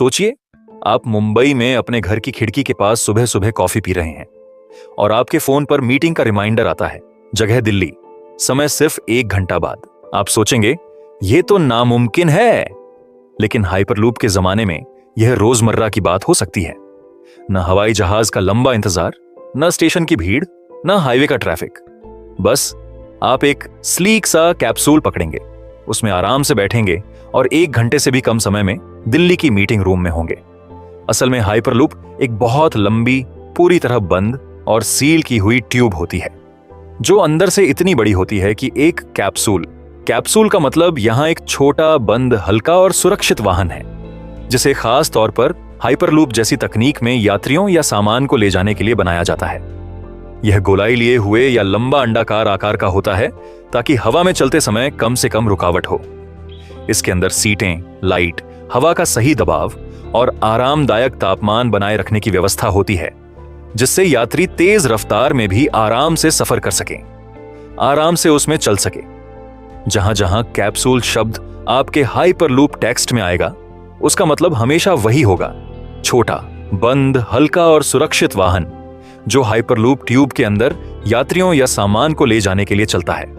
सोचिए, आप मुंबई में अपने घर की खिड़की के पास सुबह सुबह कॉफी पी रहे हैं और आपके फोन पर मीटिंग का रिमाइंडर आता है। जगह दिल्ली, समय सिर्फ 1 घंटा बाद। आप सोचेंगे यह तो नामुमकिन है, लेकिन हाइपरलूप के जमाने में यह रोजमर्रा की बात हो सकती है। न हवाई जहाज का लंबा इंतजार, न स्टेशन की भीड़, न हाईवे का ट्रैफिक। बस आप एक स्लीक सा कैप्सूल पकड़ेंगे, उसमें आराम से बैठेंगे और 1 घंटे से भी कम समय में दिल्ली की मीटिंग रूम में होंगे। असल में हाइपरलूप एक बहुत लंबी, पूरी तरह बंद और सील की हुई ट्यूब होती है, जो अंदर से इतनी बड़ी होती है कि एक कैप्सूल का मतलब यहां एक छोटा, बंद, हल्का और सुरक्षित वाहन है, जिसे खास तौर पर हाइपरलूप जैसी तकनीक में यात्रियों या सामान को ले जाने के लिए बनाया जाता है। यह गोलाई लिए हुए या लंबा अंडाकार आकार का होता है ताकि हवा में चलते समय कम से कम रुकावट हो। इसके अंदर सीटें, लाइट, हवा का सही दबाव और आरामदायक तापमान बनाए रखने की व्यवस्था होती है, जिससे यात्री तेज रफ्तार में भी आराम से सफर कर सकें, आराम से उसमें चल सके। जहां जहां कैप्सूल शब्द आपके हाइपरलूप टेक्स्ट में आएगा, उसका मतलब हमेशा वही होगा, छोटा, बंद, हल्का और सुरक्षित वाहन जो हाइपरलूप ट्यूब के अंदर यात्रियों या सामान को ले जाने के लिए चलता है।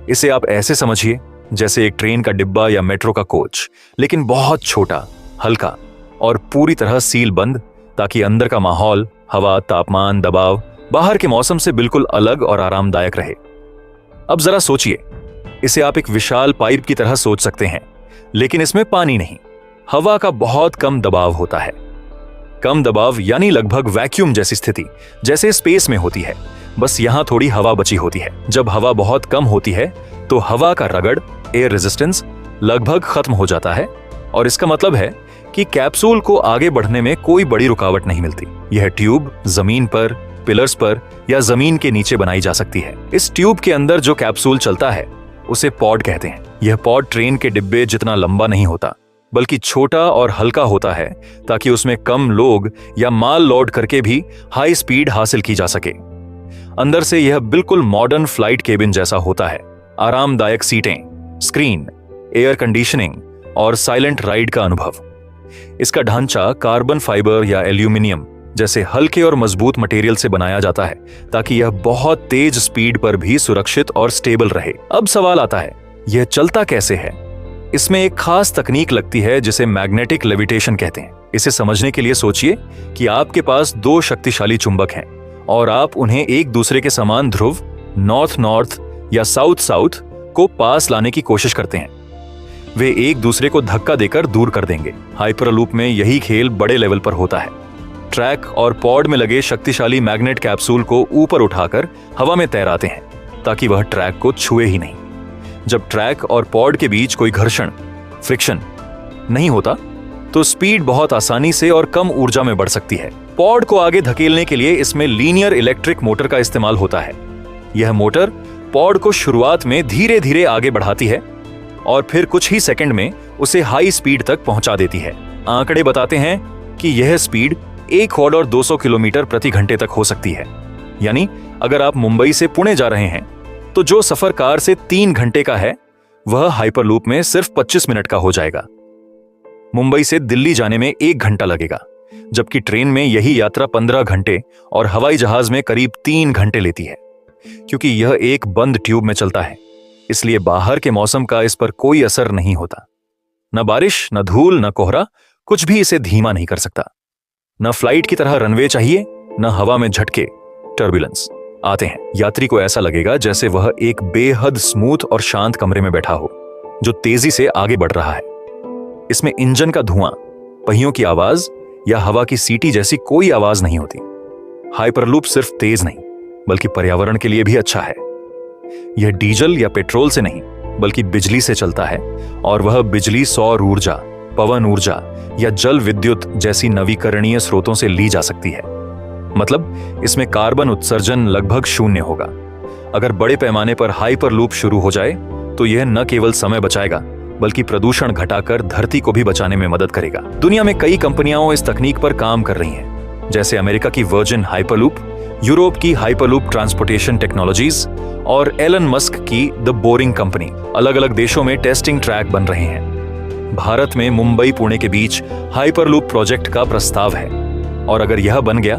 इसे आप ऐसे समझिए जैसे एक ट्रेन का डिब्बा या मेट्रो का कोच, लेकिन बहुत छोटा, हल्का और पूरी तरह सील बंद, ताकि अंदर का माहौल, हवा, तापमान, दबाव बाहर के मौसम से बिल्कुल अलग और आरामदायक रहे। अब जरा सोचिए, इसे आप एक विशाल पाइप की तरह सोच सकते हैं, लेकिन इसमें पानी नहीं, हवा का बहुत कम दबाव होता है। कम दबाव यानी लगभग वैक्यूम जैसी स्थिति, जैसे स्पेस में होती है, बस यहां थोड़ी हवा बची होती है। जब हवा बहुत कम होती है तो हवा का रगड़, एयर रेजिस्टेंस लगभग खत्म हो जाता है, और इसका मतलब है कि कैप्सूल को आगे बढ़ने में कोई बड़ी रुकावट नहीं मिलती। यह ट्यूब जमीन पर, पिलर्स पर या जमीन के नीचे बनाई जा सकती है। इस ट्यूब के अंदर जो कैप्सूल चलता है उसे पॉड कहते हैं। यह पॉड ट्रेन के डिब्बे जितना लंबा नहीं होता, बल्कि छोटा और हल्का होता है, ताकि उसमें कम लोग या माल लोड करके भी हाई स्पीड हासिल की जा सके। अंदर से यह बिल्कुल मॉडर्न फ्लाइट केबिन जैसा होता है। आरामदायक सीटें, स्क्रीन, एयर कंडीशनिंग और साइलेंट राइड का अनुभव। इसका ढांचा कार्बन फाइबर या एल्यूमिनियम जैसे हल्के और मजबूत मटेरियल से बनाया जाता है, ताकि यह बहुत तेज स्पीड पर भी सुरक्षित और स्टेबल रहे। अब सवाल आता है, यह चलता कैसे है? इसमें एक खास तकनीक लगती है जिसे मैग्नेटिक लेविटेशन कहते हैं। इसे समझने के लिए सोचिए कि आपके पास 2 शक्तिशाली चुंबक हैं और आप उन्हें एक दूसरे के समान ध्रुव, नॉर्थ नॉर्थ या साउथ साउथ को पास लाने की कोशिश करते हैं। वे एक दूसरे को धक्का देकर दूर कर देंगे। हाइपरलूप में यही खेल बड़े लेवल पर होता है। ट्रैक और पॉड में लगे शक्तिशाली मैग्नेट कैप्सूल को ऊपर उठाकर हवा में तैराते हैं, ताकि वह ट्रैक को छुए ही नहीं। जब ट्रैक और पॉड के बीच कोई घर्षण, फ्रिक्शन नहीं होता, तो स्पीड बहुत आसानी से और कम ऊर्जा में बढ़ सकती है। पॉड को आगे धकेलने के लिए इसमें लीनियर इलेक्ट्रिक मोटर का इस्तेमाल होता है। यह मोटर पॉड को शुरुआत में धीरे धीरे आगे बढ़ाती है और फिर कुछ ही सेकंड में उसे हाई स्पीड तक पहुंचा देती है। आंकड़े बताते हैं कि यह स्पीड 1 कॉर्डर 200 किलोमीटर प्रति घंटे तक हो सकती है। यानी अगर आप मुंबई से पुणे जा रहे हैं, तो जो सफर कार से 3 घंटे का है, वह हाइपरलूप में सिर्फ 25 मिनट का हो जाएगा। मुंबई से दिल्ली जाने में 1 घंटा लगेगा, जबकि ट्रेन में यही यात्रा 15 घंटे और हवाई जहाज में करीब 3 घंटे लेती है। क्योंकि यह एक बंद ट्यूब में चलता है, इसलिए बाहर के मौसम का इस पर कोई असर नहीं होता। न बारिश, न धूल, न कोहरा, कुछ भी इसे धीमा नहीं कर सकता। न फ्लाइट की तरह रनवे चाहिए, न हवा में झटके, टर्बुलेंस आते हैं। यात्री को ऐसा लगेगा जैसे वह एक बेहद स्मूथ और शांत कमरे में बैठा हो, जो तेजी से आगे बढ़ रहा है। इसमें इंजन का धुआं, पहियों की आवाज या हवा की सीटी जैसी कोई आवाज नहीं होती। हाइपरलूप सिर्फ तेज नहीं, बल्कि पर्यावरण के लिए भी अच्छा है। यह डीजल या पेट्रोल से नहीं, बल्कि बिजली से चलता है, और वह बिजली सौर ऊर्जा, पवन ऊर्जा या जल विद्युत जैसी नवीकरणीय स्रोतों से ली जा सकती है। मतलब इसमें कार्बन उत्सर्जन लगभग 0 होगा। अगर बड़े पैमाने पर हाइपरलूप शुरू हो जाए, तो यह न केवल समय बचाएगा, बल्कि प्रदूषण घटाकर धरती को भी बचाने में मदद करेगा। दुनिया में कई कंपनियां इस तकनीक पर काम कर रही हैं, जैसे अमेरिका की वर्जिन हाइपरलूप, यूरोप की हाइपरलूप ट्रांसपोर्टेशन टेक्नोलॉजीज और एलन मस्क की द बोरिंग कंपनी। अलग अलग देशों में टेस्टिंग ट्रैक बन रहे हैं। भारत में मुंबई पुणे के बीच हाइपरलूप प्रोजेक्ट का प्रस्ताव है और अगर यह बन गया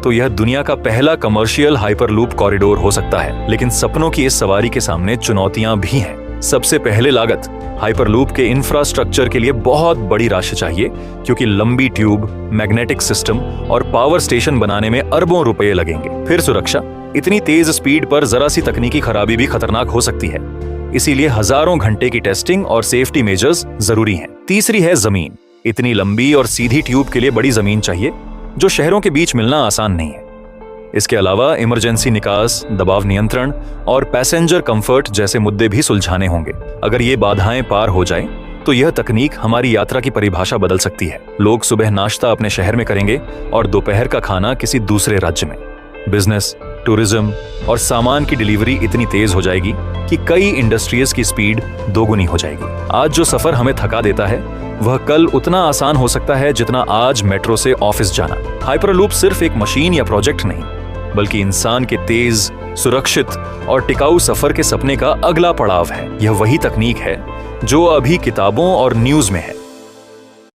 तो यह दुनिया का पहला कमर्शियल हाइपरलूप कॉरिडोर हो सकता है। लेकिन सपनों की इस सवारी के सामने चुनौतियां भी हैं। सबसे पहले लागत। हाइपरलूप के इंफ्रास्ट्रक्चर के लिए बहुत बड़ी राशि चाहिए क्योंकि लंबी ट्यूब, मैग्नेटिक सिस्टम और पावर स्टेशन बनाने में अरबों रुपए लगेंगे। फिर सुरक्षा। इतनी तेज स्पीड पर जरा सी तकनीकी खराबी भी खतरनाक हो सकती है, इसीलिए हजारों घंटे की टेस्टिंग और सेफ्टी मेजर्स जरूरी हैं। तीसरी है जमीन। इतनी लंबी और सीधी ट्यूब के लिए बड़ी जमीन चाहिए जो शहरों के बीच मिलना आसान नहीं है। इसके अलावा इमरजेंसी निकास, दबाव नियंत्रण और पैसेंजर कंफर्ट जैसे मुद्दे भी सुलझाने होंगे। अगर ये बाधाएं पार हो जाएं, तो यह तकनीक हमारी यात्रा की परिभाषा बदल सकती है। लोग सुबह नाश्ता अपने शहर में करेंगे और दोपहर का खाना किसी दूसरे राज्य में। बिजनेस, टूरिज्म और सामान की डिलीवरी इतनी तेज हो जाएगी कि कई इंडस्ट्रीज की स्पीड दोगुनी हो जाएगी। आज जो सफर हमें थका देता है वह कल उतना आसान हो सकता है जितना आज मेट्रो से ऑफिस जाना। हाइपरलूप सिर्फ एक मशीन या प्रोजेक्ट नहीं, बल्कि इंसान के तेज, सुरक्षित और टिकाऊ सफर के सपने का अगला पड़ाव है। यह वही तकनीक है जो अभी किताबों और न्यूज में है,